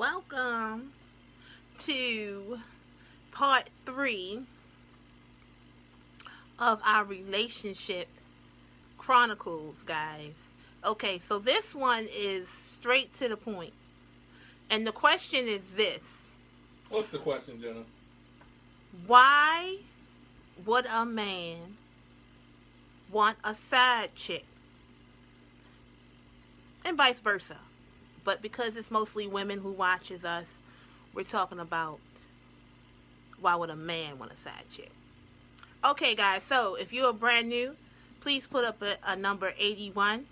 Welcome to part 3 of our relationship chronicles, guys. Okay, so this one is straight to the point. And the question is this: What's the question, Jenna? why would a man want a side chick? And vice versa. But because it's mostly women who watches us, we're talking about why would a man want a side chick? Okay, guys, so if you're brand new, please put up a number 81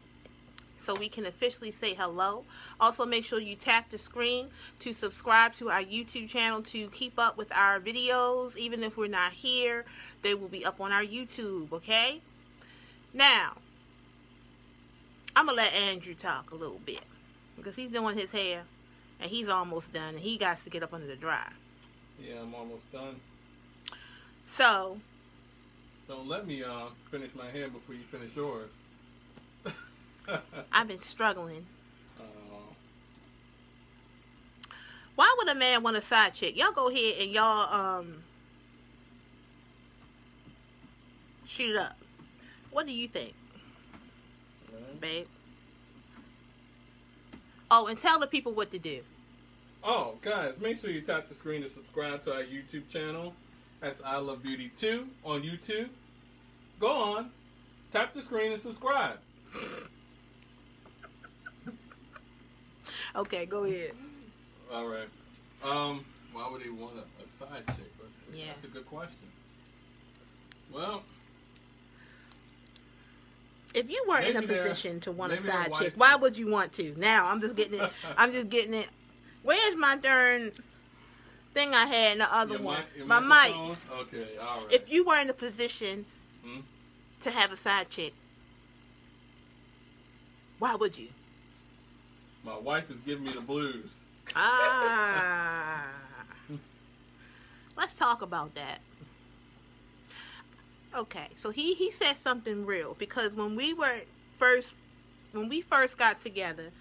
so we can officially say hello. Also, make sure you tap the screen to subscribe to our YouTube channel to keep up with our videos. Even if we're not here, they will be up on our YouTube, okay? Now, I'm going to let Andrew talk a little bit because he's doing his hair and he's almost done and he got to get up under the dryer. Yeah, I'm almost done. So, Don't let me finish my hair before you finish yours. I've been struggling. Uh, Why would a man want a side chick? Y'all go ahead and y'all shoot it up. What do you think, babe? Oh, and tell the people what to do. Oh, guys, make sure you tap the screen to subscribe to our YouTube channel. That's I Love Beauty 2 on YouTube. Go on, tap the screen and subscribe. Okay, go ahead. All right. Why would he want a side chick? That's a good question. Well, if you weren't in a maybe position to want a maybe side their chick, wife why is- would you want to? Now I'm just getting it. I'm just getting it. Where's my darn thing I had in the other your one? your My mic. microphone? Okay, all right. If you were in a position Hmm? to have a side chick, why would you? My wife is giving me the blues. Ah. Let's talk about that. Okay, so he said something real because when we first got together,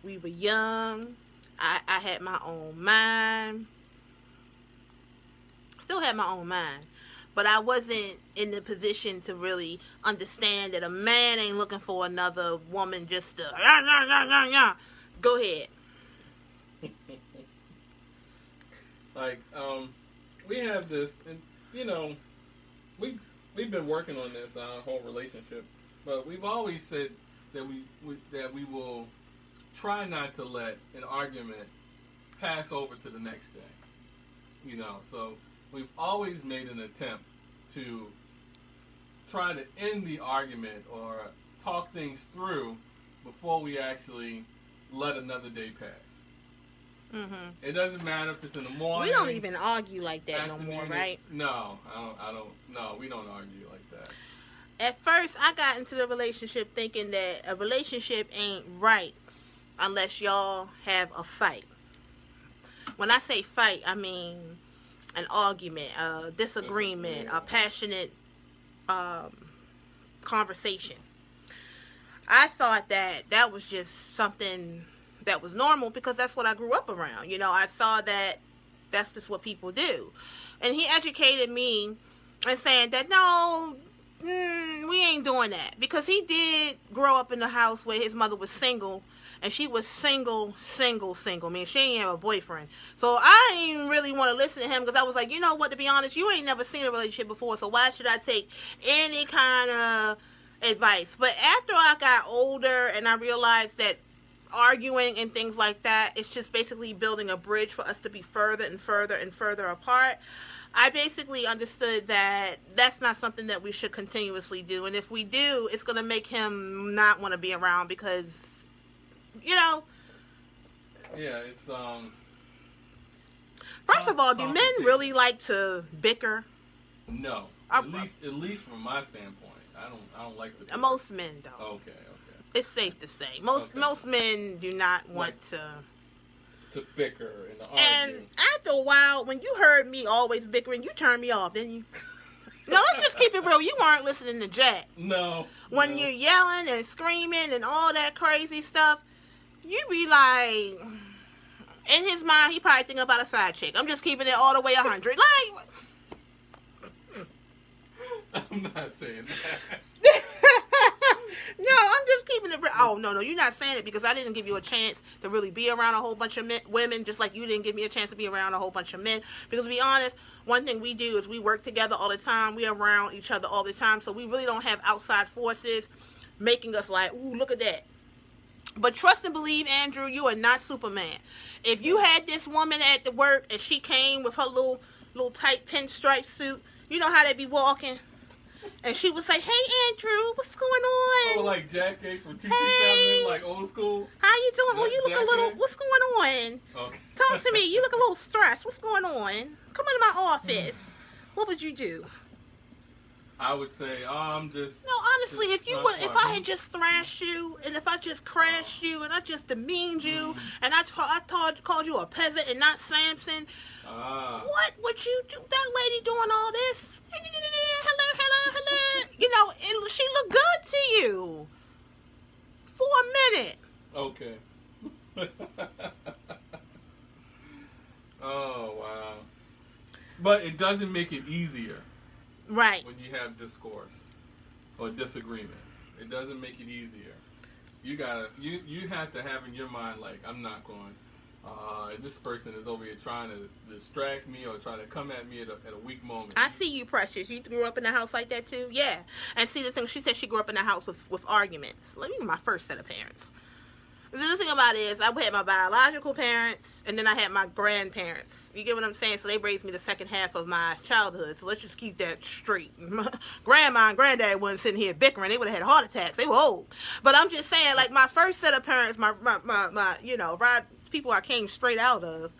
we were young. I had my own mind. Still had my own mind. But I wasn't in the position to really understand that a man ain't looking for another woman just to Go ahead. Like, we have this, and we've been working on this our whole relationship, but we've always said that we will try not to let an argument pass over to the next day. So we've always made an attempt to try to end the argument or talk things through before we actually let another day pass. Mhm. It doesn't matter if it's in the morning. We don't even argue like that no more, afternoon, right? No, I don't. No, we don't argue like that. At first, I got into the relationship thinking that a relationship ain't right unless y'all have a fight. When I say fight, I mean an argument, a disagreement, a passionate conversation. I thought that was just something that was normal because that's what I grew up around. I saw that that's just what people do. And he educated me and saying that no, we ain't doing that. Because he did grow up in a house where his mother was single and she was single. I mean, she ain't have a boyfriend. So I didn't really want to listen to him because I was like, you know what, to be honest, you ain't never seen a relationship before, so why should I take any kind of advice? But after I got older and I realized that arguing and things like that, it's just basically building a bridge for us to be further and further and further apart. I basically understood that that's not something that we should continuously do. And if we do, it's going to make him not want to be around because, Yeah, it's First of all, do men really like to bicker? No. At least from my standpoint. I don't like the Most men don't. Okay. It's safe to say. Most men do not want to bicker and to argue. And after a while, when you heard me always bickering, you turned me off, didn't you? No, let's just keep it real. You weren't listening to Jack. No. When you're yelling and screaming and all that crazy stuff, you be like, In his mind, he probably thinking about a side chick. I'm just keeping it all the way 100. Like, I'm not saying that. no, I'm just keeping it. Oh, no, you're not saying it because I didn't give you a chance to really be around a whole bunch of women, just like you didn't give me a chance to be around a whole bunch of men. Because to be honest, one thing we do is we work together all the time. We are around each other all the time. So we really don't have outside forces making us like, ooh, look at that. But trust and believe, Andrew, you are not Superman. If you had this woman at the work and she came with her little tight pinstripe suit, you know how they be walking? And she would say, hey, Andrew, what's going on? Oh, like Jackie from 237, like old school? How you doing? Oh, you look Jackie? a little, what's going on? Okay. Talk to me. You look a little stressed. What's going on? Come into my office. What would you do? I would say, I'm just... No, honestly, if I had just thrashed you, and if I just crashed you, and I just demeaned you, and I called you a peasant and not Samson, what would you do? That lady doing all this? Hello. You know, she looked good to you for a minute. Okay. Oh, wow. But it doesn't make it easier. Right. When you have discourse or disagreements. It doesn't make it easier. You have to have in your mind, like, I'm not going, this person is over here trying to distract me or trying to come at me at a weak moment. I see you, Precious. You grew up in a house like that too? Yeah. And see, the thing, she said she grew up in a house with arguments. Let me my first set of parents. The thing about it is, I had my biological parents, and then I had my grandparents. You get what I'm saying? So they raised me the second half of my childhood. So let's just keep that straight. Grandma and granddad wasn't sitting here bickering. They would have had heart attacks. They were old. But I'm just saying, like, my first set of parents, my you know, people I came straight out of,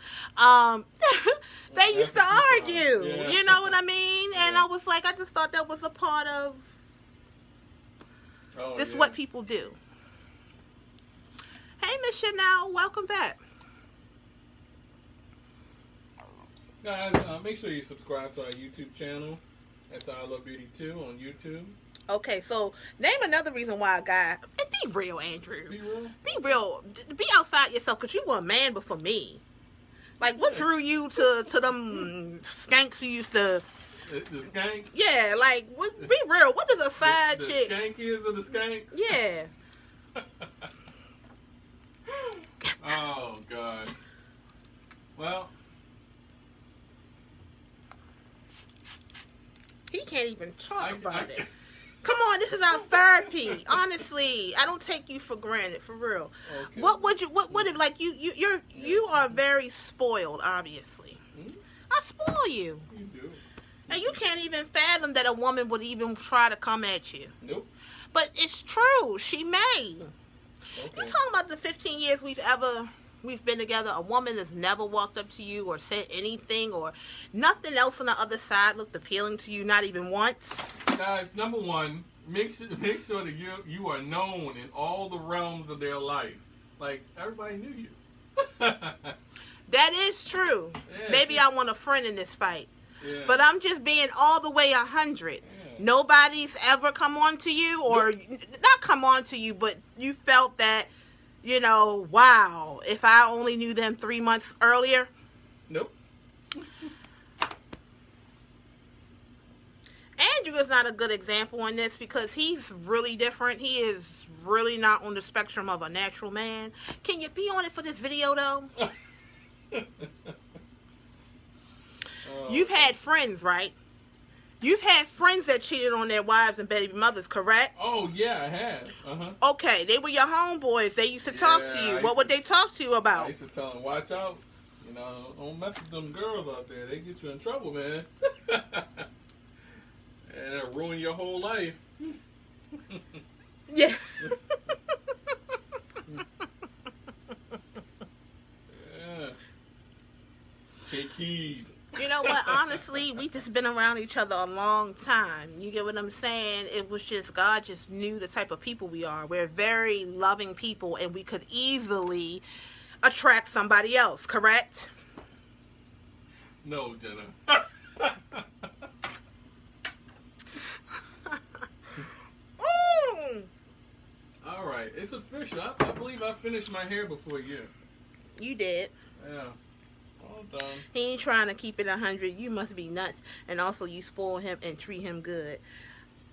they used to argue. Yeah. You know what I mean? Yeah. And I was like, I just thought that was a part of this is what people do. Hey, Miss Chanel, welcome back. Guys, make sure you subscribe to our YouTube channel. That's I Love Beauty 2 on YouTube. Okay, so name another reason why a guy... And be real, Andrew. Be real? Be real. Be outside yourself, because you were a man before me. Like, what drew you to them skanks who used to... The skanks? Yeah, like, be real. What does a side chick... The skankies or the skanks? Yeah. Oh, God. Well... He can't even talk about it. Come on, this is our therapy. Honestly, I don't take you for granted, for real. Okay. What would it like? You are very spoiled, obviously. I spoil you. You do. And you can't even fathom that a woman would even try to come at you. Nope. But it's true. She may. Okay. You're talking about the 15 years we've been together. A woman has never walked up to you or said anything or nothing else on the other side looked appealing to you, not even once. Guys, number one, make sure that you are known in all the realms of their life. Like, everybody knew you. That is true. Yeah, Maybe see? I want a friend in this fight. Yeah. But I'm just being all the way 100. Yeah. Nobody's ever come on to you or not come on to you, but you felt that, you know, wow, if I only knew them 3 months earlier. Nope. Andrew is not a good example in this because he's really different. He is really not on the spectrum of a natural man. Can you be on it for this video, though? You've had friends, right? You've had friends that cheated on their wives and baby mothers, correct? Oh, yeah, I have. Uh-huh. Okay, they were your homeboys. They used to talk to you. What would they talk to you I about? used to tell them, watch out. You know, don't mess with them girls out there. They get you in trouble, man. And it'll ruin your whole life. Yeah. Yeah. Take heed. You know what? Honestly, we just been around each other a long time. You get what I'm saying? It was just, God just knew the type of people we are. We're very loving people, and we could easily attract somebody else, correct? No, Jenna. All right, it's official. I believe I finished my hair before you. You did. Yeah. Well done. He ain't trying to keep it 100. You must be nuts. And also, you spoil him and treat him good.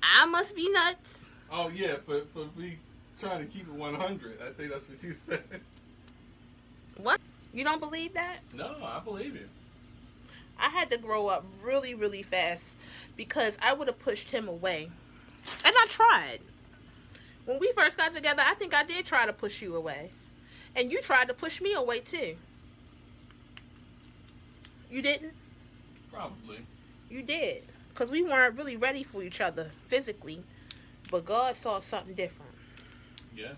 I must be nuts. Oh yeah, for me trying to keep it 100. I think that's what she said. What? You don't believe that? No, I believe you. I had to grow up really, really fast because I would have pushed him away. And I tried. When we first got together, I think I did try to push you away. And you tried to push me away too. You didn't? Probably. You did. Because we weren't really ready for each other physically. But God saw something different. Yes.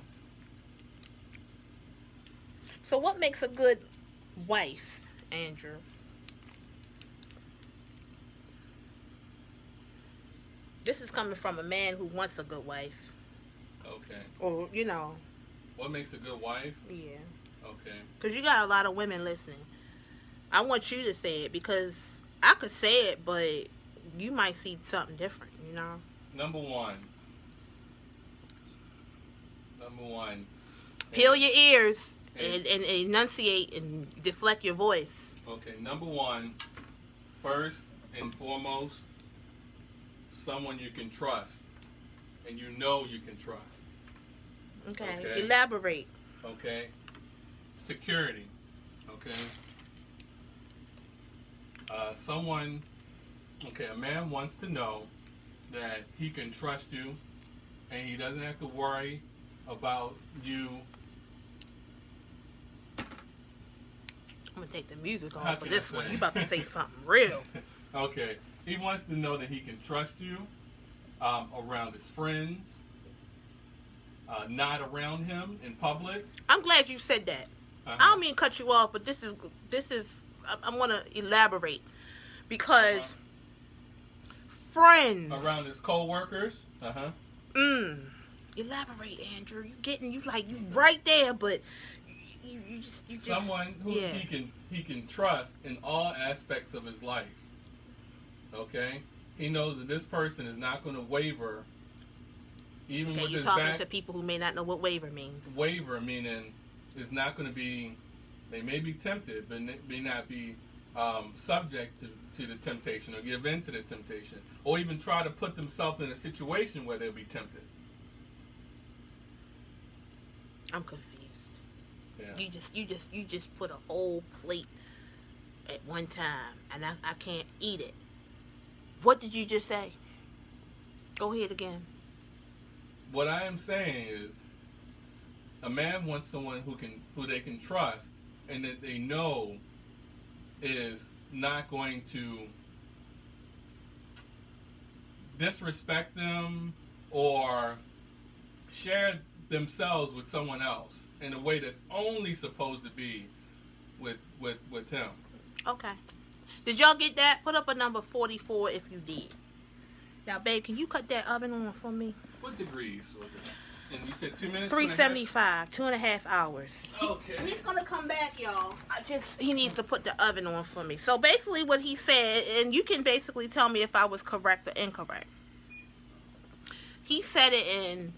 So what makes a good wife, Andrew? This is coming from a man who wants a good wife. Okay. Or, you know. What makes a good wife? Yeah. Okay. Because you got a lot of women listening. I want you to say it because I could say it, but you might see something different, you know? Number one. Peel your ears and enunciate and deflect your voice. Okay, number one, first and foremost, someone you can trust. And you know you can trust. Okay. Elaborate. Okay. Security. Okay. A man wants to know that he can trust you and he doesn't have to worry about you. I'm going to take the music How off for can this I one. say? You about to say something real. Okay. He wants to know that he can trust you around his friends, not around him in public. I'm glad you said that. Uh-huh. I don't mean to cut you off, but this is I'm going to elaborate because friends Around his co-workers. Uh-huh. Elaborate, Andrew. You right there, but you just Someone who he can trust in all aspects of his life. Okay? He knows that this person is not going to waver even with you're his talking back. to people who may not know what waver means. Waver meaning it's not going to be, they may be tempted, but may not be subject to the temptation or give in to the temptation or even try to put themselves in a situation where they'll be tempted. I'm confused. Yeah. You just put a whole plate at one time and I can't eat it. What did you just say? Go ahead again. What I am saying is a man wants someone who they can trust and that they know is not going to disrespect them or share themselves with someone else in a way that's only supposed to be with him. Okay. Did y'all get that? Put up a number 44 if you did. Now, babe, can you cut that oven on for me? What degrees was it? And you said 2 minutes? 375, 2.5 hours. Okay. He's gonna come back, y'all. He needs to put the oven on for me. So basically what he said, and you can basically tell me if I was correct or incorrect. He said it in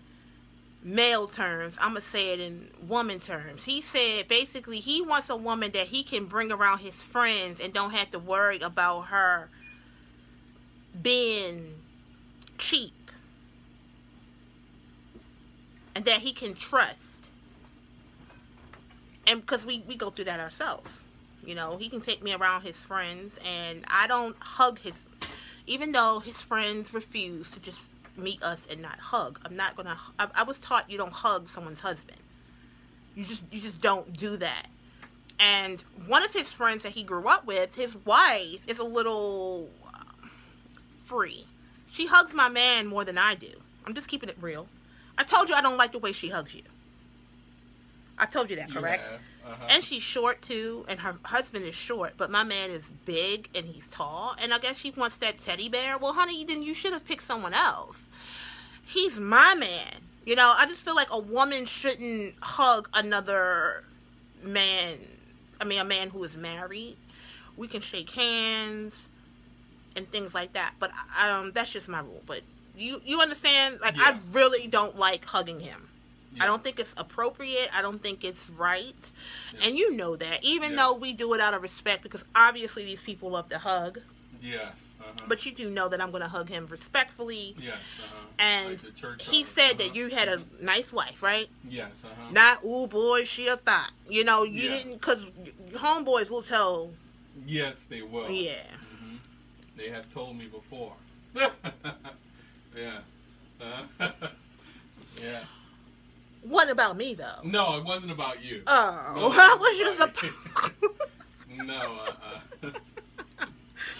male terms. I'm gonna say it in woman terms. He said basically he wants a woman that he can bring around his friends and don't have to worry about her being cheap. And that he can trust. And because we go through that ourselves. You know, he can take me around his friends and I don't hug even though his friends refuse to just meet us and not hug. I was taught you don't hug someone's husband. You just don't do that. And one of his friends that he grew up with, his wife is a little free. She hugs my man more than I do. I'm just keeping it real. I told you I don't like the way she hugs you. I told you that, correct? Uh-huh. And she's short too, and her husband is short, but my man is big and he's tall, and I guess she wants that teddy bear. Well, honey, then you should have picked someone else. He's my man. You know, I just feel like a woman shouldn't hug another man. I mean, a man who is married. We can shake hands and things like that, but that's just my rule. But you understand? Like, yeah. I really don't like hugging him. I don't think it's appropriate. I don't think it's right. Yeah. And you know that. Even Yes. though we do it out of respect, because obviously these people love to hug. Yes. But you do know that I'm going to hug him respectfully. Yes. And like the church he hug. said that you had a nice wife, right? Yes. Not, ooh, boy, she a thought. You know, you Yeah. didn't, because homeboys will tell. Yes, they will. Yeah. They have told me before. Yeah. Yeah. What about me, though? No, it wasn't about you. Oh, No, I was just a. No.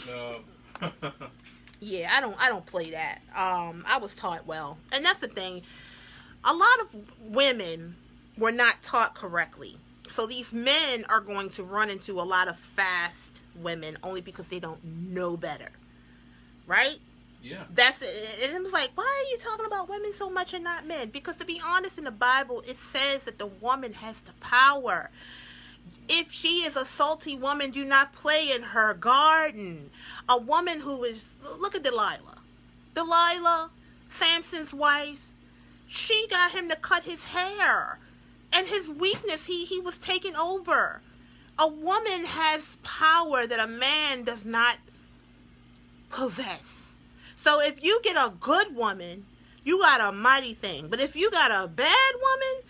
No. Yeah, I don't play that. I was taught well, and that's the thing. A lot of women were not taught correctly, so these men are going to run into a lot of fast women only because they don't know better, right? Yeah. That's it. And it was like, why are you talking about women so much and not men? Because to be honest, in the Bible, it says that the woman has the power. If she is a salty woman, do not play in her garden. A woman who is, look at Delilah. Delilah, Samson's wife, she got him to cut his hair. And his weakness, he was taken over. A woman has power that a man does not possess. So if you get a good woman, you got a mighty thing. But if you got a bad woman,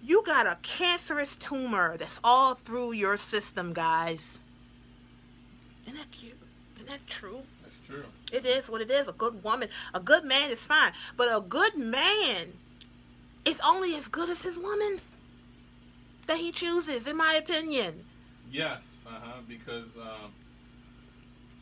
you got a cancerous tumor that's all through your system, guys. Isn't that cute? Isn't that true? That's true. It is what it is. A good woman. A good man is fine. But a good man is only as good as his woman that he chooses, in my opinion. Yes, because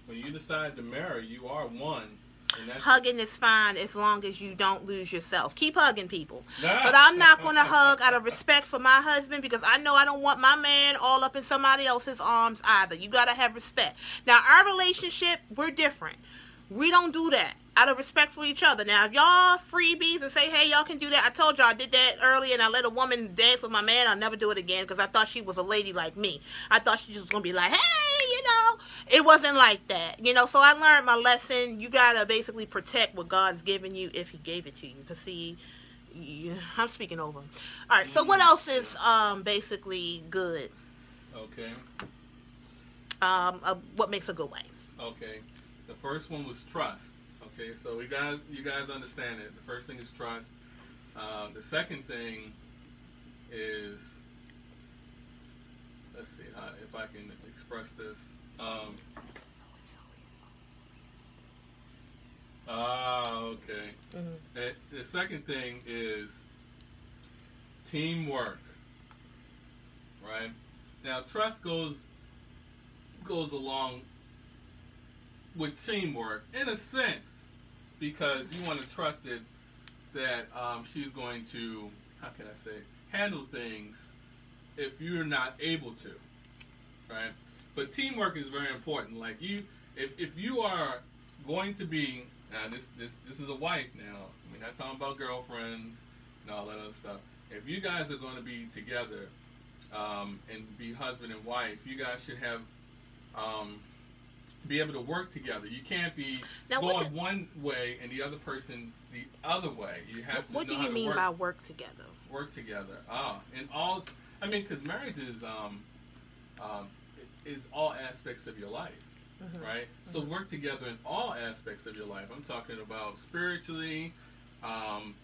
when you decide to marry, you are one. And that's Hugging is fine as long as you don't lose yourself. Keep hugging people. But I'm not going to hug out of respect for my husband because I know I don't want my man all up in somebody else's arms either. You got to have respect. Now, our relationship, we're different. We don't do that out of respect for each other. Now, if y'all freebies and say, hey, y'all can do that. I told y'all I did that earlier and I let a woman dance with my man. I'll never do it again because I thought she was a lady like me. I thought she was going to be like, hey, you know. It wasn't like that. You know, so I learned my lesson. You got to basically protect what God's given you if he gave it to you. Because, see, I'm speaking over him. All right, so what else is basically good? Okay. What makes a good wife? Okay. The first one was trust. Okay, so you guys understand it. The first thing is trust. The second thing is, let's see if I can express this. Okay. Mm-hmm. The second thing is teamwork. Right? Now, trust goes along with teamwork in a sense, because you want to trust it that she's going to, how can I say, handle things if you're not able to, right? But teamwork is very important. Like if you are going to be, now this is a wife now. We're not talking about girlfriends and all that other stuff. If you guys are going to be together and be husband and wife, you guys should have be able to work together. You can't be going one way and the other person the other way. You have to. What do you mean by work together? Work together. And all. I mean, because marriage is all aspects of your life, right? Mm-hmm. So work together in all aspects of your life. I'm talking about spiritually. I'm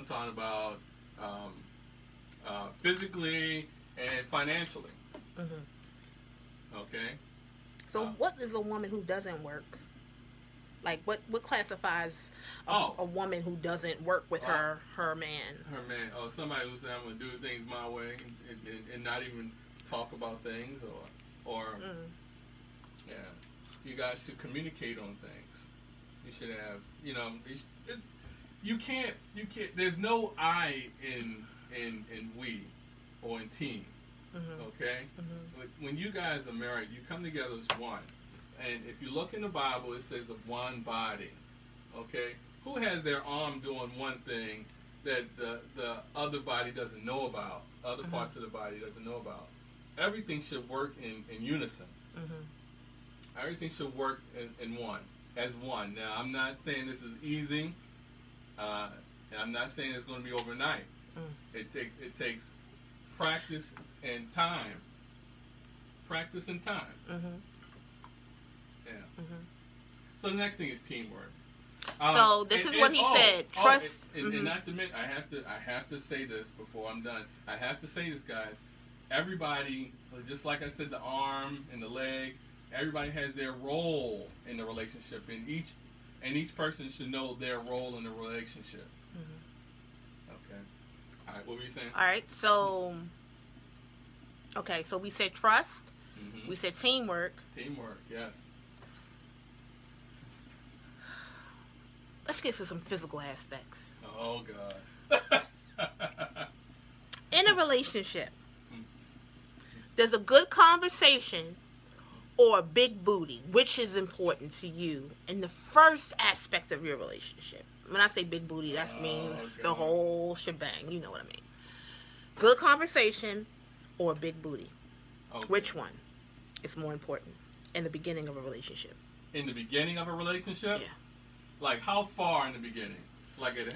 talking about physically and financially. Mm-hmm. Okay. So what is a woman who doesn't work? Like what classifies a woman who doesn't work with her man? Her man. Oh, somebody who said I'm going to do things my way and not even talk about things or yeah. You guys should communicate on things. You should have, you can't there's no I in we or in team. Okay? When you guys are married, you come together as one. And if you look in the Bible, it says of one body. Okay? Who has their arm doing one thing that the other body doesn't know about, other parts of the body doesn't know about? Everything should work in unison. Everything should work in one, as one. Now, I'm not saying this is easy, and I'm not saying it's going to be overnight. It takes practice and time. Practice and time. Mm-hmm. Yeah. Mm-hmm. So the next thing is teamwork. So this is what he said. Trust. And not to mention, I have to say this before I'm done. I have to say this, guys. Everybody, just like I said, the arm and the leg. Everybody has their role in the relationship, and each person should know their role in the relationship. Mm-hmm. Okay. All right. What were you saying? All right. So. Okay. So we said trust. Mm-hmm. We said teamwork. Teamwork. Yes. Let's get to some physical aspects. Oh gosh. In a relationship, there's a good conversation or a big booty, which is important to you in the first aspect of your relationship. When I say big booty, that means the whole shebang. You know what I mean. Good conversation or big booty. Okay. Which one is more important in the beginning of a relationship? In the beginning of a relationship? Yeah. Like how far in the beginning? Like at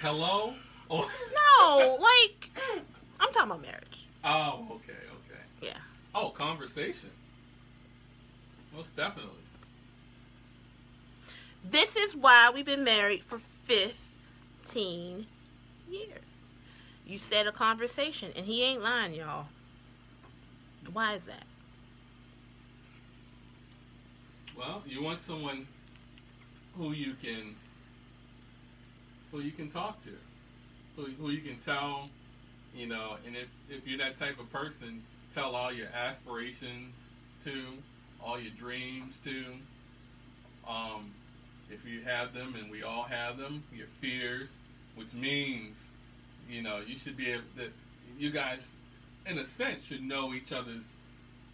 hello? Or No, like I'm talking about marriage. Oh, okay. Yeah. Oh, conversation. Most definitely. This is why we've been married for 15 years. You said a conversation, and he ain't lying, y'all. Why is that? Well, you want someone who you can talk to, who you can tell, and if you're that type of person, tell all your aspirations to, all your dreams to. If you have them, and we all have them, your fears, which means, you should be able to, you guys, in a sense, should know each other's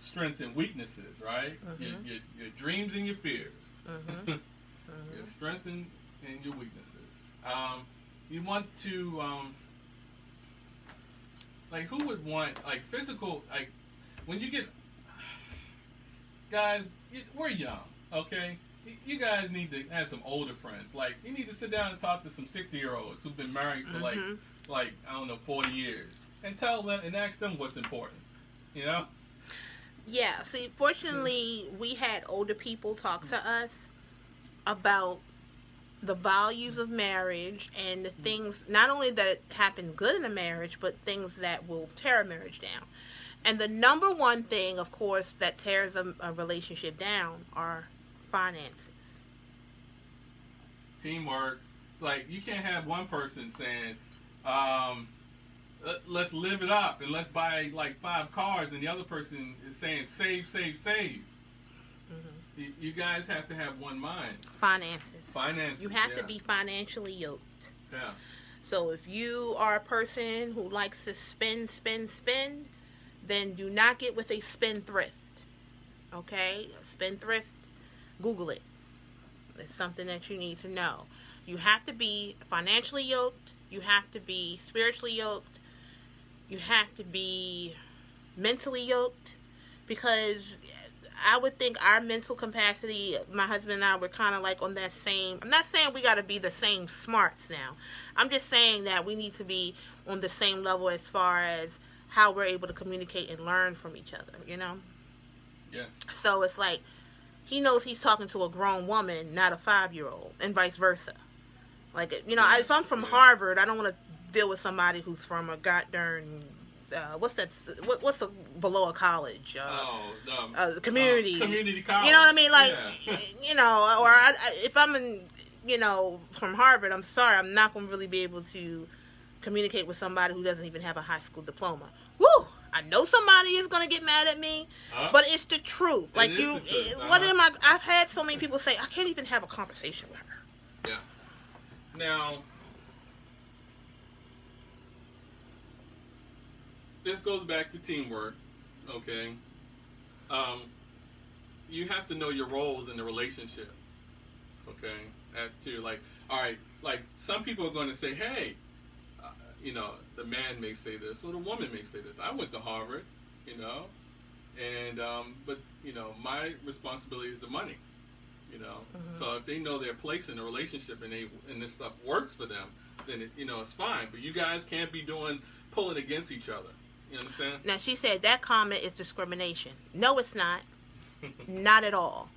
strengths and weaknesses, right? Mm-hmm. Your dreams and your fears. Mm-hmm. Mm-hmm. Your strengths and your weaknesses. You want to, like, who would want, like, physical, like, when you get, guys, we're young, okay? You guys need to have some older friends. Like, you need to sit down and talk to some 60-year-olds who've been married for, like, I don't know, 40 years. And tell them, and ask them what's important, Yeah, see, fortunately, we had older people talk to us about the values of marriage and the things, not only that happen good in a marriage, but things that will tear a marriage down. And the number one thing, of course, that tears a relationship down are finances. Teamwork. Like, you can't have one person saying, let's live it up and let's buy like 5 cars, and the other person is saying save. Mm-hmm. You guys have to have one mind. Finances. You have to be financially yoked. Yeah. So if you are a person who likes to spend, then do not get with a spendthrift. Okay? A spendthrift, Google it. It's something that you need to know. You have to be financially yoked. You have to be spiritually yoked. You have to be mentally yoked, because I would think our mental capacity, my husband and I, were kind of like on that same. I'm not saying we got to be the same smarts now. I'm just saying that we need to be on the same level as far as how we're able to communicate and learn from each other, Yes. So it's like he knows he's talking to a grown woman, not a 5-year-old, and vice versa. Like, if I'm from Harvard, I don't want to deal with somebody who's from a goddamn what's the below a college? Community. Community college. You know what I mean? Like, yeah. Or if I'm in, from Harvard, I'm sorry, I'm not going to really be able to communicate with somebody who doesn't even have a high school diploma. Woo! I know somebody is going to get mad at me, but it's the truth. Like, I've had so many people say, I can't even have a conversation with her. Yeah. Now, this goes back to teamwork, okay? You have to know your roles in the relationship, okay? That too, like, all right, like, some people are going to say, hey, the man may say this, or the woman may say this. I went to Harvard, and, but, my responsibility is the money, Mm-hmm. So if they know their place in a relationship and this stuff works for them, then it's fine. But you guys can't be pulling against each other. You understand? Now, she said that comment is discrimination. No, it's not. Not at all.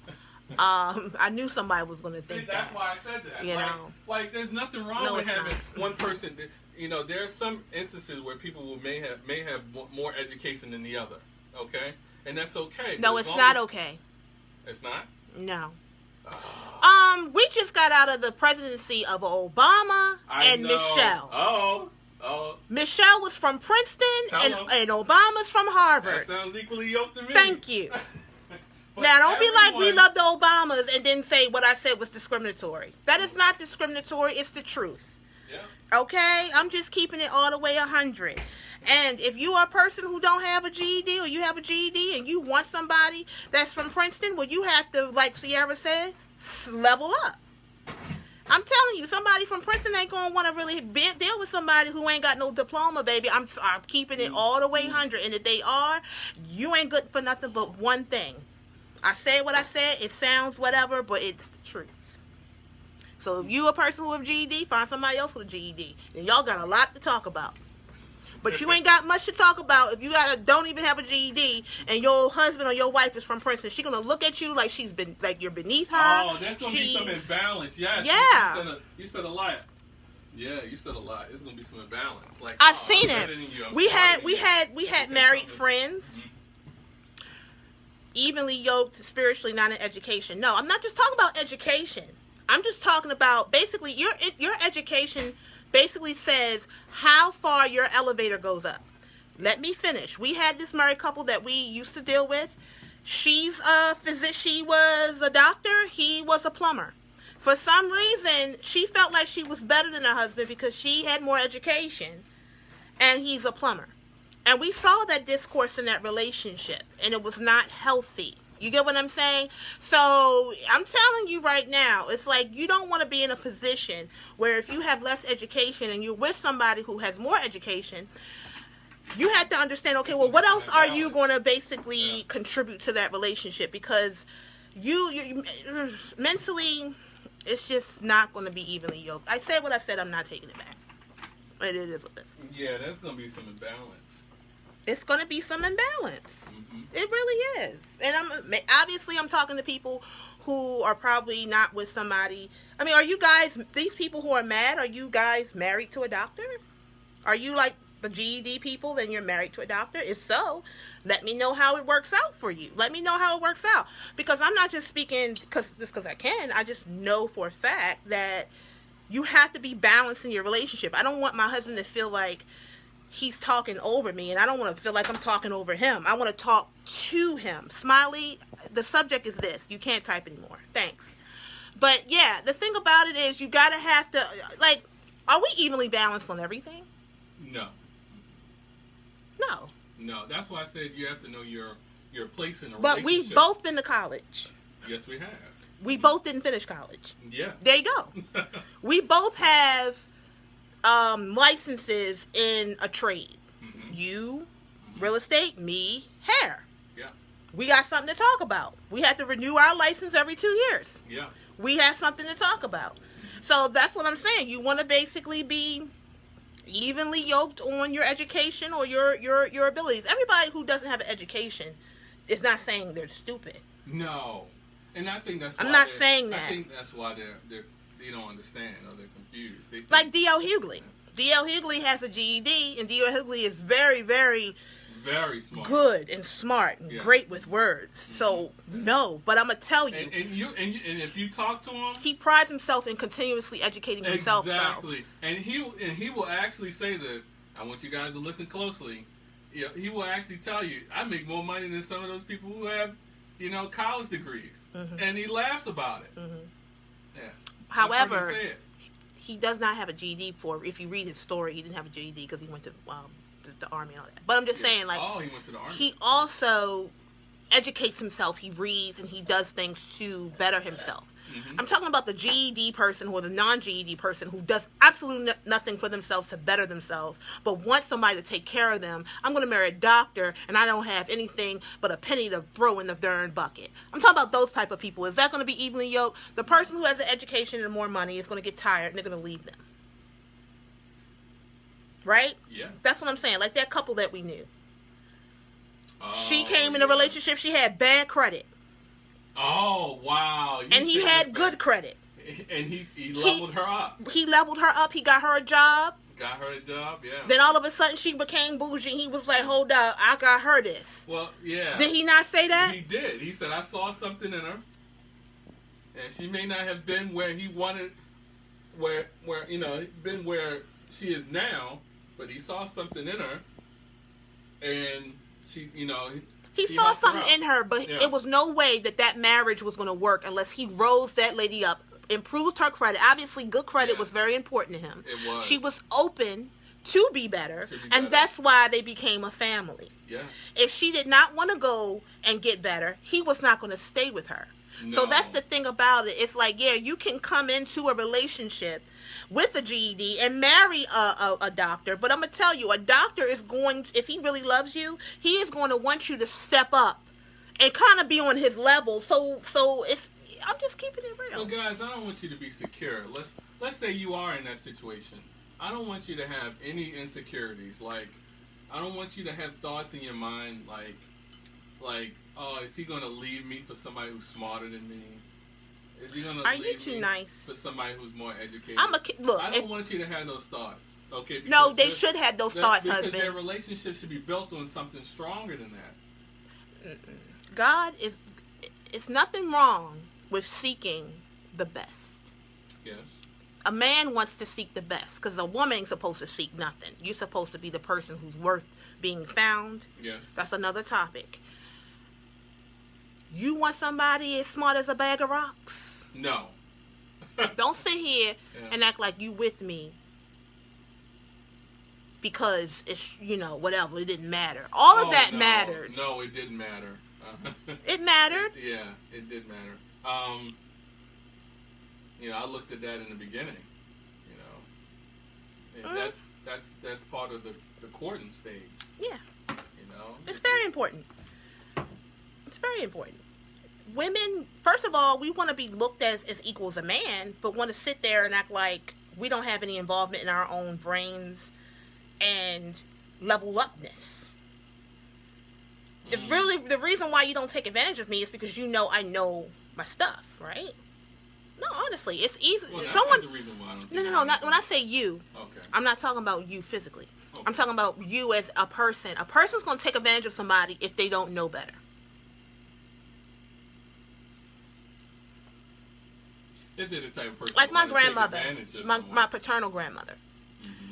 I knew somebody was going to think that. That's why I said that. You know. Like, there's nothing wrong with having one person. There are some instances where people may have more education than the other. Okay, and that's okay. No, it's not okay. It's not? No. We just got out of the presidency of Obama and Michelle. Oh. Michelle was from Princeton and Obama's from Harvard. That sounds equally yoked to me. Thank you. Now, don't be like we love the Obamas and then say what I said was discriminatory. That is not discriminatory. It's the truth. Yeah. Okay? I'm just keeping it all the way 100. And if you are a person who don't have a GED or you have a GED and you want somebody that's from Princeton, well, you have to, like Sierra says, level up. I'm telling you, somebody from Princeton ain't going to want to really deal with somebody who ain't got no diploma, baby. I'm keeping it all the way 100. And if they are, you ain't good for nothing but one thing. I say what I said. It sounds whatever, but it's the truth. So if you a person with a GED, find somebody else with a GED. And y'all got a lot to talk about. But you ain't got much to talk about if you don't even have a GED and your husband or your wife is from Princeton. She's gonna look at you like you're beneath her. Oh, there's gonna be some imbalance. Yes. Yeah. You said a lot. Yeah, you said a lot. It's gonna be some imbalance. Like I've seen it. We had married friends. Mm-hmm. Evenly yoked spiritually, not in education. No, I'm not just talking about education. I'm just talking about basically your education basically says how far your elevator goes up. Let me finish. We had this married couple that we used to deal with. She's a physician. She was a doctor. He was a plumber. For some reason, she felt like she was better than her husband because she had more education and he's a plumber. And we saw that discourse in that relationship, and it was not healthy. You get what I'm saying? So I'm telling you right now, it's like you don't want to be in a position where if you have less education and you're with somebody who has more education, you have to understand, okay, well, what else are you going to basically contribute to that relationship? Because you mentally, it's just not going to be evenly yoked. I said what I said. I'm not taking it back. But it is what it is. Yeah, there's going to be some imbalance. It's going to be some imbalance. Mm-hmm. It really is. And I'm talking to people who are probably not with somebody. I mean, are you guys, these people who are mad, are you guys married to a doctor? Are you like the GED people, then you're married to a doctor? If so, let me know how it works out for you. Let me know how it works out. Because I'm not just speaking because I can. I just know for a fact that you have to be balanced in your relationship. I don't want my husband to feel like he's talking over me, and I don't want to feel like I'm talking over him. I want to talk to him. Smiley, the subject is this. You can't type anymore. Thanks. But yeah, the thing about it is you got to have to, like, are we evenly balanced on everything? No. No. No, that's why I said you have to know your place in a relationship. But we've both been to college. Yes, we have. We both didn't finish college. Yeah. There you go. We both have licenses in a trade. Mm-hmm. You, real estate, me, hair. Yeah. We got something to talk about. We have to renew our license every 2 years. Yeah. We have something to talk about. So that's what I'm saying. You want to basically be evenly yoked on your education or your abilities. Everybody who doesn't have an education is not saying they're stupid. No. And I think that's why I'm not saying that. I think that's why they don't understand or they're confused. Like D.L. Hughley. D.L. Hughley has a GED, and D.L. Hughley is very, very, very smart, good and smart and great with words. Mm-hmm. So no, but I'm gonna tell you. And if you talk to him, he prides himself in continuously educating himself. Exactly, and he will actually say this. I want you guys to listen closely. Yeah, he will actually tell you, I make more money than some of those people who have, college degrees, and he laughs about it. Mm-hmm. Yeah. However, he does not have a GED if you read his story, he didn't have a GED because he went to the Army and all that. But I'm just saying, like, he went to the Army. He also educates himself. He reads and he does things to better himself. Mm-hmm. I'm talking about the GED person or the non-GED person who does absolutely nothing for themselves to better themselves, but wants somebody to take care of them. I'm going to marry a doctor, and I don't have anything but a penny to throw in the darn bucket. I'm talking about those type of people. Is that going to be evenly yoked? The person who has an education and more money is going to get tired, and they're going to leave them. right? Yeah. That's what I'm saying. Like that couple that we knew. She Oh, came in a relationship. She had bad credit. Oh, wow. And he had good credit. And he leveled her up. He leveled her up. He got her a job. Got her a job, yeah. Then all of a sudden she became bougie. He was like, hold up, I got her this. Well, yeah. Did he not say that? He did. He said, I saw something in her. And she may not have been where he wanted, where been where she is now, but he saw something in her. And she, he saw something in her, but it was no way that marriage was going to work unless he rose that lady up, improved her credit. Obviously, good credit was very important to him. It was. She was open to be better, and that's why they became a family. Yes. If she did not want to go and get better, he was not going to stay with her. No. So that's the thing about it. It's like, yeah, you can come into a relationship with a GED and marry a doctor, but I'm going to tell you, a doctor is going, if he really loves you, he is going to want you to step up and kind of be on his level. So it's, I'm just keeping it real. Well, guys, I don't want you to be secure. Let's say you are in that situation. I don't want you to have any insecurities. Like, I don't want you to have thoughts in your mind like, oh, is he going to leave me for somebody who's smarter than me? Is he going to leave me for somebody who's more educated? Look, I don't want you to have those thoughts. Okay? No, they should have those thoughts, husband. Because their relationship should be built on something stronger than that. God is, it's nothing wrong with seeking the best. Yes. A man wants to seek the best because a woman ain't supposed to seek nothing. You're supposed to be the person who's worth being found. Yes. That's another topic. You want somebody as smart as a bag of rocks? No. Don't sit here and act like you with me because it's, whatever, it didn't matter. All of that mattered. No, it didn't matter. It mattered. Yeah, it did matter. I looked at that in the beginning. And that's part of the courting stage. Yeah. It's very important. It's very important. Women, first of all, we want to be looked as equal as a man, but want to sit there and act like we don't have any involvement in our own brains and level upness. The reason why you don't take advantage of me is because I know my stuff, right? No, honestly, it's easy. Well, that's not the reason why I don't take No. Not when I say you. Okay. I'm not talking about you physically. Okay. I'm talking about you as a person. A person's going to take advantage of somebody if they don't know better. If they're the type of person like my grandmother, my paternal grandmother. Mm-hmm.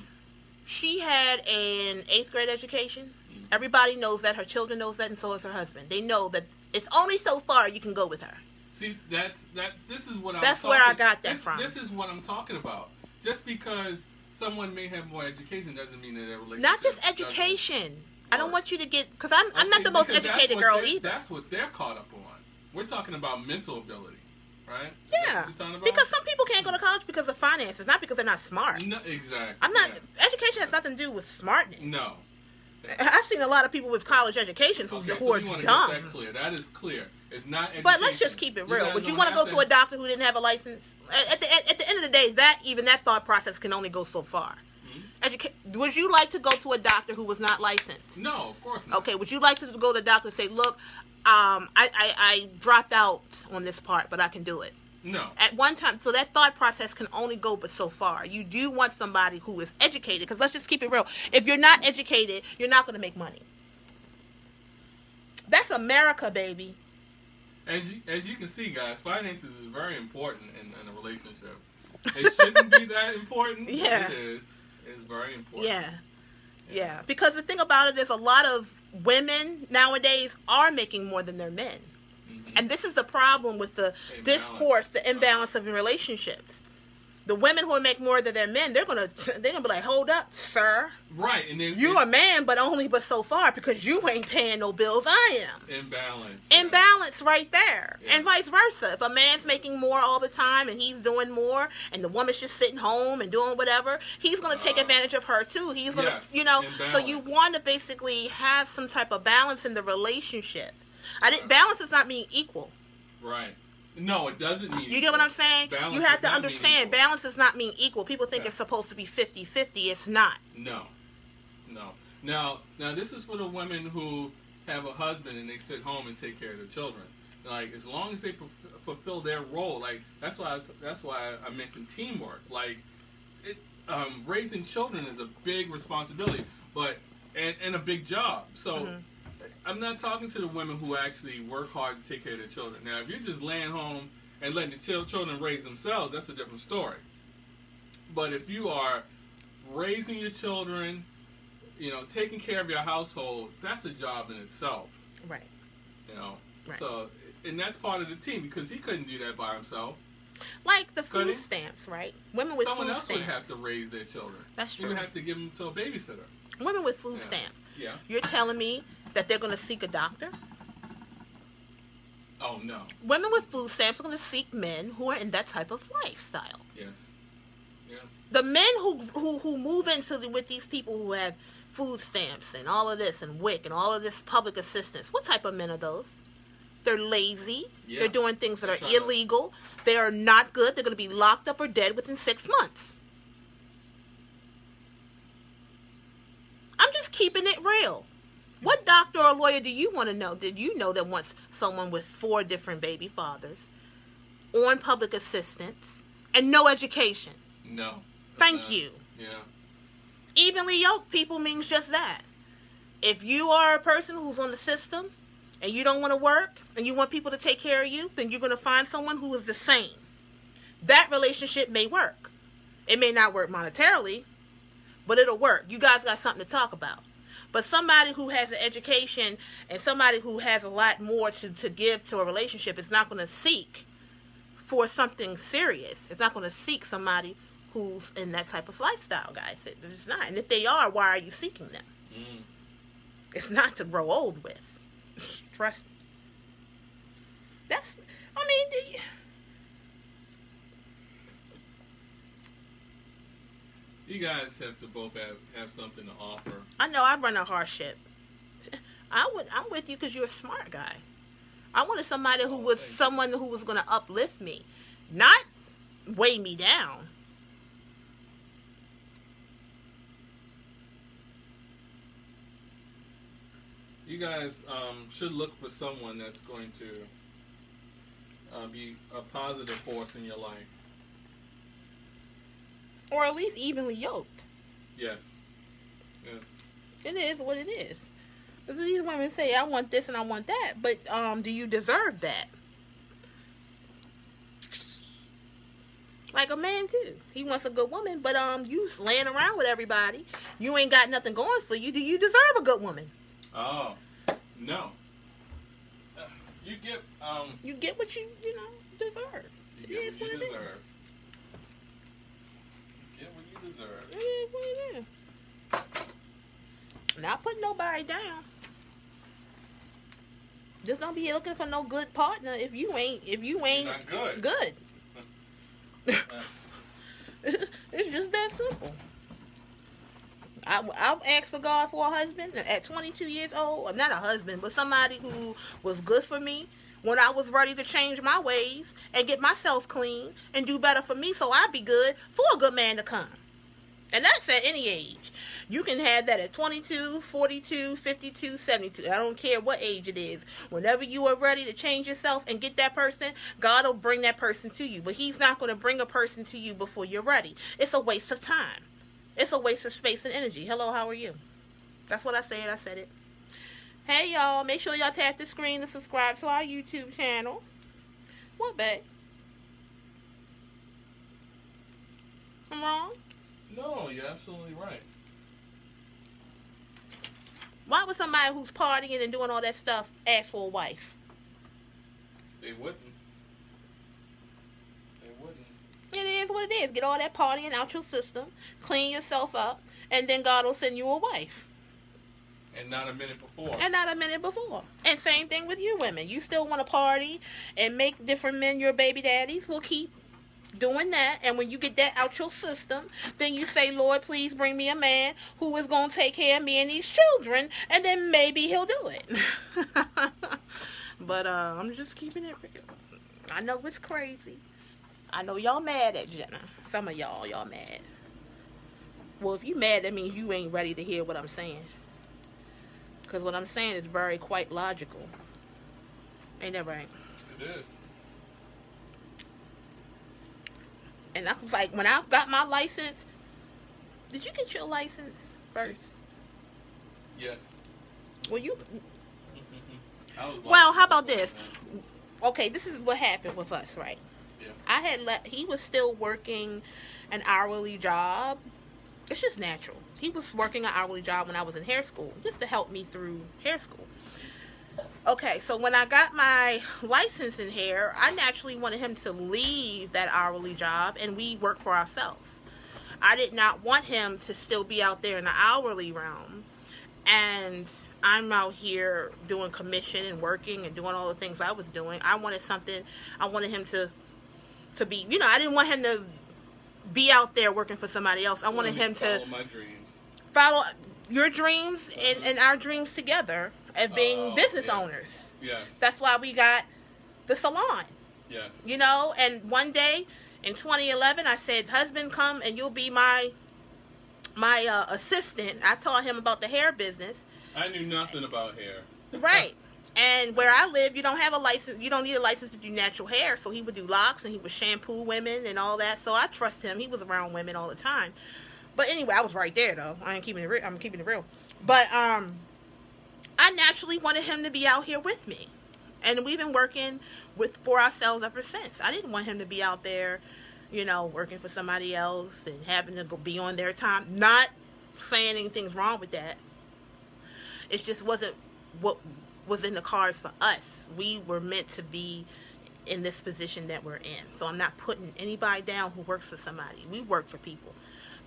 She had an 8th grade education. Mm-hmm. Everybody knows that. Her children knows that, and so is her husband. They know that it's only so far you can go with her. See, this is what That's where I got that from. This is what I'm talking about. Just because someone may have more education doesn't mean that their relationship. Not just education. I don't want you to get, because I'm not the most educated girl either. That's what they're caught up on. We're talking about mental ability, right? Yeah. Because some people can't go to college because of finances, not because they're not smart. No, exactly. I'm not. Yeah. Education has nothing to do with smartness. No. I've seen a lot of people with college educations who are dumb. Get that clear. That is clear. It's not education. But let's just keep it real. Would you want to go to a doctor who didn't have a license? At the end of the day, that thought process can only go so far. Mm-hmm. Would you like to go to a doctor who was not licensed? No, of course not. Okay. Would you like to go to the doctor and say, look, I dropped out on this part, but I can do it? No. At one time, so that thought process can only go but so far. You do want somebody who is educated, because let's just keep it real. If you're not educated, you're not going to make money. That's America, baby. As you can see, guys, finances is very important in a relationship. It shouldn't be that important. Yeah. It is. It's very important. Yeah. Because the thing about it is, a lot of women nowadays are making more than their men. And this is the problem with the discourse, the imbalance of relationships. The women who make more than their men, they're gonna be like, hold up, sir. Right, and you're a man, but so far, because you ain't paying no bills. I am. Imbalance right there, and vice versa. If a man's making more all the time and he's doing more, and the woman's just sitting home and doing whatever, he's gonna take advantage of her too. He's gonna, So you want to basically have some type of balance in the relationship. Balance does not mean equal. Right. No, it doesn't mean You get what I'm saying? Balance you have to understand, balance does not mean equal. People think it's supposed to be 50-50. It's not. No. No. Now this is for the women who have a husband and they sit home and take care of their children. Like, as long as they fulfill their role, like that's why I mentioned teamwork. Like, raising children is a big responsibility, and a big job. So I'm not talking to the women who actually work hard to take care of their children. Now, if you're just laying home and letting the children raise themselves, that's a different story. But if you are raising your children, taking care of your household, that's a job in itself. Right. Right. So, and that's part of the team, because he couldn't do that by himself. Like the food stamps, right? Women with someone food else stamps. would have to raise their children. That's true. You would have to give them to a babysitter. Women with food stamps. Yeah. You're telling me that they're going to seek a doctor? Oh, no. Women with food stamps are going to seek men who are in that type of lifestyle. Yes. Yes. The men who move with these people who have food stamps and all of this and WIC and all of this public assistance, what type of men are those? They're lazy. Yeah. They're doing things that are illegal. They are not good. They're going to be locked up or dead within 6 months. I'm just keeping it real. What doctor or lawyer do you want to know? Did you know that wants someone with 4 different baby fathers, on public assistance, and no education? No. Thank you. Yeah. Evenly yoked people means just that. If you are a person who's on the system and you don't want to work and you want people to take care of you, then you're going to find someone who is the same. That relationship may work. It may not work monetarily, but it'll work. You guys got something to talk about. But somebody who has an education and somebody who has a lot more to give to a relationship is not going to seek for something serious. It's not going to seek somebody who's in that type of lifestyle, guys. It's not. And if they are, why are you seeking them? It's not to grow old with. Trust me. You guys have to both have something to offer. I know I run a hardship. I'm with you because you're a smart guy. I wanted somebody who was someone who was going to uplift me, not weigh me down. You guys should look for someone that's going to be a positive force in your life. Or at least evenly yoked. Yes. Yes. It is what it is. Because these women say, I want this and I want that. But do you deserve that? Like a man, too. He wants a good woman, but you laying around with everybody. You ain't got nothing going for you. Do you deserve a good woman? Oh, no. You get you get what you deserve. It is what it is. Get what you deserve. It is what it is. Not putting nobody down. Just don't be looking for no good partner if you ain't not good. Good. It's just that simple. I'll ask for God for a husband at 22 years old. Not a husband, but somebody who was good for me when I was ready to change my ways and get myself clean and do better for me so I'd be good for a good man to come. And that's at any age. You can have that at 22, 42, 52, 72. I don't care what age it is. Whenever you are ready to change yourself and get that person, God will bring that person to you. But He's not going to bring a person to you before you're ready. It's a waste of time. It's a waste of space and energy. Hello, how are you? That's what I said. I said it. Hey, y'all. Make sure y'all tap the screen to subscribe to our YouTube channel. What, babe? I'm wrong? No, you're absolutely right. Why would somebody who's partying and doing all that stuff ask for a wife? They wouldn't. They wouldn't. It is what it is. Get all that partying out your system, clean yourself up, and then God will send you a wife. And not a minute before. And same thing with you women. You still want to party and make different men your baby daddies. Well, keep doing that. And when you get that out your system, then you say, Lord, please bring me a man who is going to take care of me and these children. And then maybe He'll do it. But I'm just keeping it real. I know it's crazy. I know y'all mad at Jenna. Some of y'all mad. Well, if you mad, that means you ain't ready to hear what I'm saying. Because what I'm saying is very quite logical. Ain't that right? It is. And I was like, when I got my license, did you get your license first? Yes. Well, you. Well, how about this? Okay, this is what happened with us, right? Yeah. I had he was still working an hourly job. It's just natural. He was working an hourly job when I was in hair school, just to help me through hair school. Okay, so when I got my license in hair, I naturally wanted him to leave that hourly job and we work for ourselves. I did not want him to still be out there in the hourly realm, and I'm out here doing commission and working and doing all the things I was doing. I wanted him to be, I didn't want him to be out there working for somebody else. I wanted him to follow my dreams. Follow your dreams and our dreams together as being business owners. Yes. That's why we got the salon. Yes. And one day in 2011, I said, husband, come and you'll be my assistant. I taught him about the hair business. I knew nothing about hair. Right. And where I live, you don't have a license. You don't need a license to do natural hair. So he would do locks and he would shampoo women and all that. So I trust him. He was around women all the time. But anyway, I was right there though. I'm keeping it real. But I naturally wanted him to be out here with me. And we've been working for ourselves ever since. I didn't want him to be out there, working for somebody else and having to be on their time. Not saying anything's wrong with that. It just wasn't what was in the cards for us. We were meant to be in this position that we're in. So I'm not putting anybody down who works for somebody. We work for people.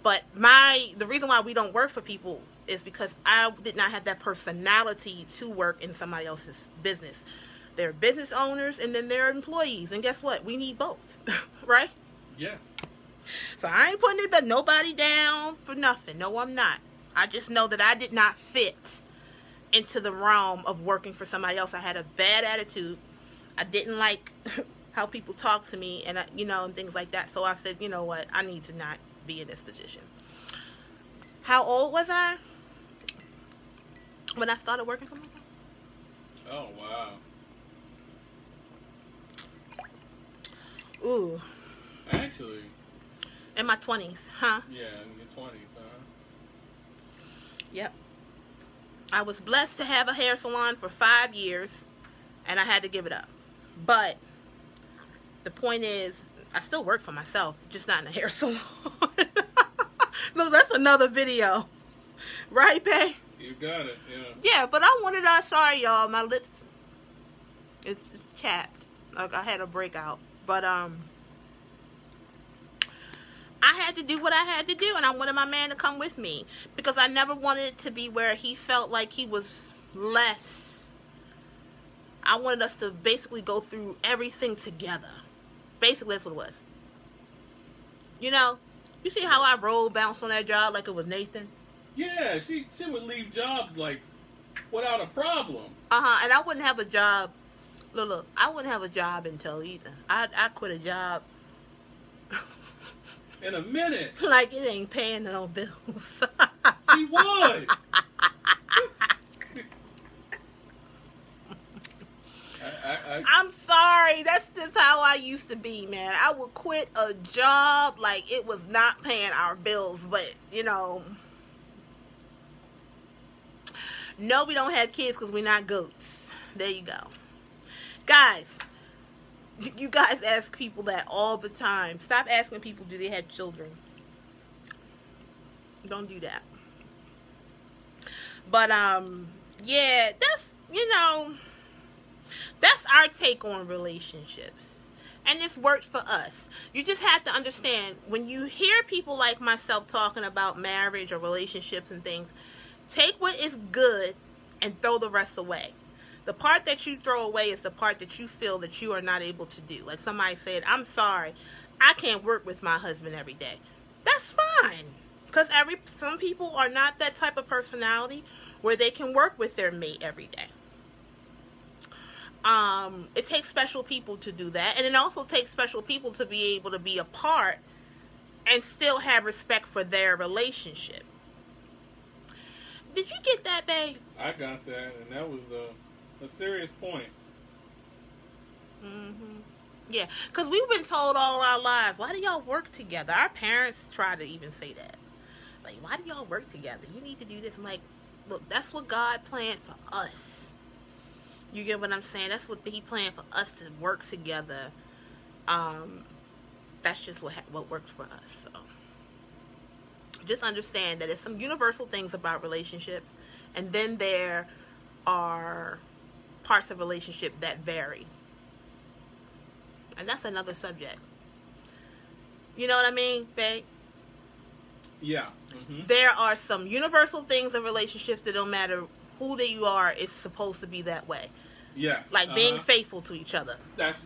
But the reason why we don't work for people is because I did not have that personality to work in somebody else's business. They're business owners and then they're employees. And guess what? We need both. Right? Yeah. So I ain't putting nobody down for nothing. No, I'm not. I just know that I did not fit into the realm of working for somebody else. I had a bad attitude. I didn't like how people talk to me and and things like that. So I said, you know what? I need to not be in this position. How old was I when I started working for myself? Oh, wow. Ooh. Actually. In my 20s, huh? Yeah, in your 20s, huh? Yep. I was blessed to have a hair salon for 5 years, and I had to give it up. But the point is, I still work for myself, just not in a hair salon. Look, that's another video. Right, babe? You got it, yeah. Yeah, but I wanted sorry, y'all, my lips, it's chapped. Like, I had a breakout. But, I had to do what I had to do, and I wanted my man to come with me because I never wanted it to be where he felt like he was less. I wanted us to basically go through everything together. Basically, that's what it was. You see how I roll bounce on that job like it was Nathan? Yeah, she would leave jobs like without a problem. And I wouldn't have a job. Look, I wouldn't have a job until either. I quit a job. In a minute. Like it ain't paying no bills. She would. I'm sorry. That's just how I used to be, man. I would quit a job like it was not paying our bills. But, no, we don't have kids because we're not goats. There you go. Guys, you guys ask people that all the time. Stop asking people, do they have children? Don't do that. But, yeah, that's, that's our take on relationships. And it's worked for us. You just have to understand, when you hear people like myself talking about marriage or relationships and things, take what is good and throw the rest away. The part that you throw away is the part that you feel that you are not able to do. Like somebody said, I'm sorry, I can't work with my husband every day. That's fine. Because some people are not that type of personality where they can work with their mate every day. It takes special people to do that. And it also takes special people to be able to be apart and still have respect for their relationship. Did you get that, babe? I got that, and that was a serious point. Yeah, because we've been told all our lives, why do y'all work together? Our parents try to even say that. Like, why do y'all work together? You need to do this. I'm like, look, that's what God planned for us. You get what I'm saying? That's what he planned for us, to work together. That's just what works for us. So just understand that there's some universal things about relationships, and then there are parts of relationship that vary. And that's another subject. You know what I mean, babe? Yeah. There are some universal things in relationships that don't matter who that you are, it's supposed to be that way. Yes. Like being faithful to each other. That's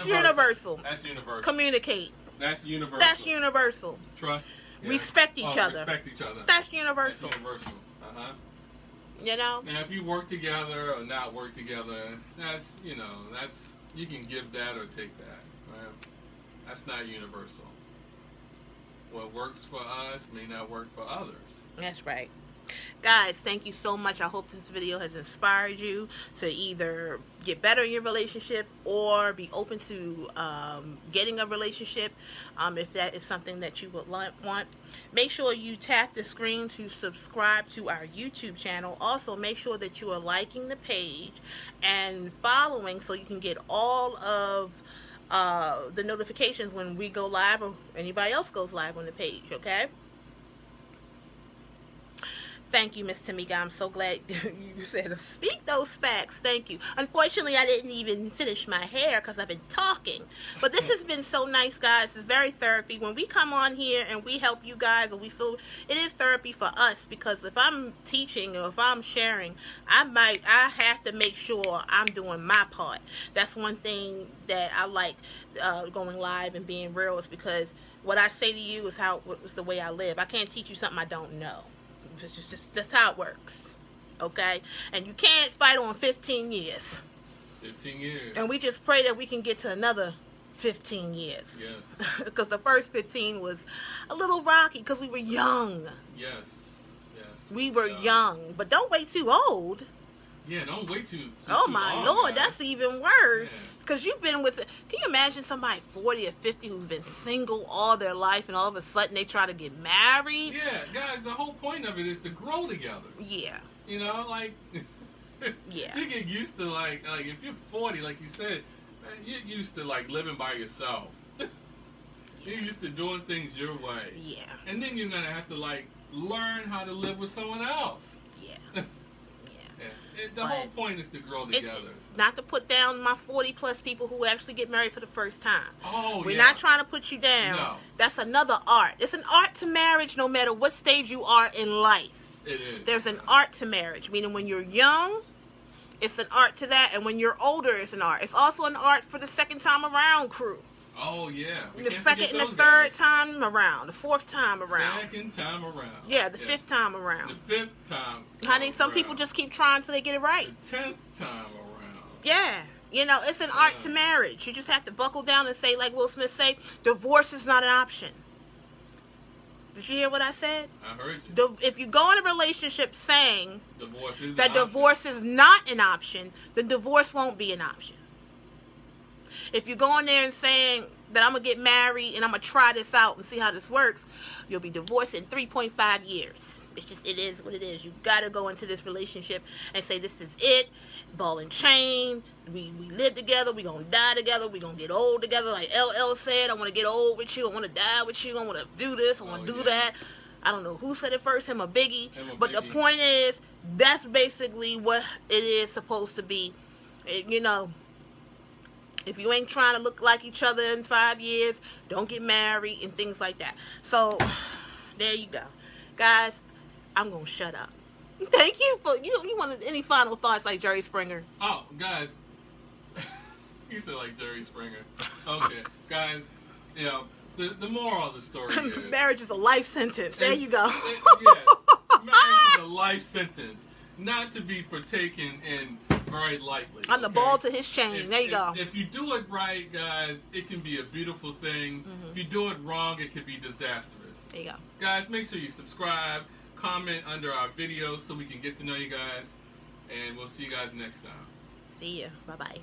universal. That's universal. Communicate. That's universal. That's universal. Trust. Yeah. Respect each other. Respect each other. That's universal. That's universal. You know? Now, if you work together or not work together, that's, you can give that or take that. Right? That's not universal. What works for us may not work for others. That's right. Guys, thank you so much. I hope this video has inspired you to either get better in your relationship or be open to getting a relationship, if that is something that you would want. Make sure you tap the screen to subscribe to our YouTube channel. Also, make sure that you are liking the page and following so you can get all of the notifications when we go live or anybody else goes live on the page, okay? Thank you, Miss Tamika. I'm so glad you said speak those facts. Thank you. Unfortunately, I didn't even finish my hair because I've been talking. But this has been so nice, guys. It's very therapy. When we come on here and we help you guys, or we feel it is therapy for us, because if I'm teaching or if I'm sharing, I have to make sure I'm doing my part. That's one thing that I like going live and being real, is because what I say to you is the way I live. I can't teach you something I don't know. That's how it works, okay? And you can't fight on 15 years. 15 years. And we just pray that we can get to another 15 years. Yes. Because the first 15 was a little rocky because we were young. Yes. We were young. But don't wait too old. Yeah, don't wait too oh, too my long, Lord, guys. that's even worse. Yeah. Because you've been with, can you imagine somebody 40 or 50 who's been single all their life and all of a sudden they try to get married? Yeah, guys, the whole point of it is to grow together. Yeah. You know, like, yeah. You get used to, like if you're 40, like you said, man, you're used to, like, living by yourself. You're used to doing things your way. Yeah. And then you're going to have to, like, learn how to live with someone else. Yeah. The whole point is to grow together. Not to put down my 40-plus people who actually get married for the first time. Oh, We're not trying to put you down. No. That's another art. It's an art to marriage no matter what stage you are in life. It is. There's an art to marriage, meaning when you're young, it's an art to that, and when you're older, it's an art. It's also an art for the second time around crew. Oh, yeah. The second and the third time around. The fourth time around. Second time around. Yeah, the fifth time around. The fifth time. Honey, some people just keep trying till they get it right. The 10th time around. Yeah. You know, it's an art to marriage. You just have to buckle down and say, like Will Smith say, divorce is not an option. Did you hear what I said? I heard you. If you go in a relationship saying divorce is that divorce is not an option, then divorce won't be an option. If you go in there and saying that I'm going to get married and I'm going to try this out and see how this works, you'll be divorced in 3.5 years. It is what it is. You got to go into this relationship and say, this is it. Ball and chain. We live together. We going to die together. We going to get old together. Like LL said, I want to get old with you. I want to die with you. I want to do this. I want to do that. I don't know who said it first, him or Biggie. But the point is, that's basically what it is supposed to be. You know, if you ain't trying to look like each other in 5 years, don't get married and things like that. So, there you go. Guys, I'm going to shut up. Thank you for, you wanted any final thoughts like Jerry Springer? Oh, guys. You said like Jerry Springer. Okay, guys, you know, the moral of the story is... marriage is a life sentence. There you go. Yes, marriage is a life sentence. Not to be partaken in very lightly. I'm the okay? ball to his chain. There you go. If you do it right, guys, it can be a beautiful thing. If you do it wrong, it can be disastrous. There you go. Guys, make sure you subscribe, comment under our videos so we can get to know you guys, and we'll see you guys next time. See ya. Bye-bye.